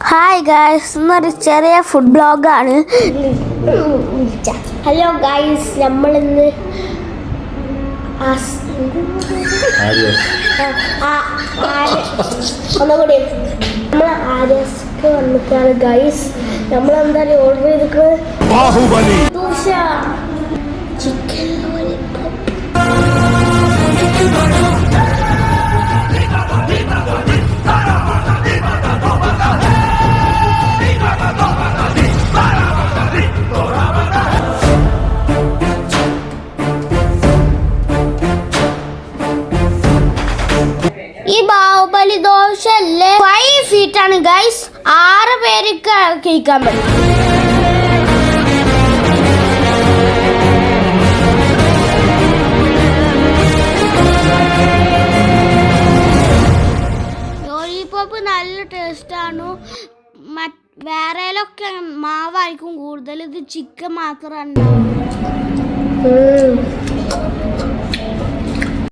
Hi guys, ഇന്നൊരു ചെറിയ food ബ്ലോഗാണ്. Hello guys, നമ്മളിന്ന് ഒന്നുകൂടി നമ്മൾ ആര്യസ്ക്ക് വന്നിട്ടാണ് ഗായ്സ്. നമ്മളെന്താ ഓർഡർ ചെയ്തിരിക്കുന്നത്? Dosa, chicken lollipop. ഈ ബാഹുബലി ദോശ അല്ലേ 5 ഫീറ്റ് ആണ് ഗൈസ്. 6 പേർക്ക് കഴിക്കാൻ പറ്റും. ലോലിപോപ്പ് നല്ല ടേസ്റ്റാണ്. വേറെയിലൊക്കെ മാവായിരിക്കും കൂടുതൽ, ഇത് ചിക്കൻ മാത്രമാണ്.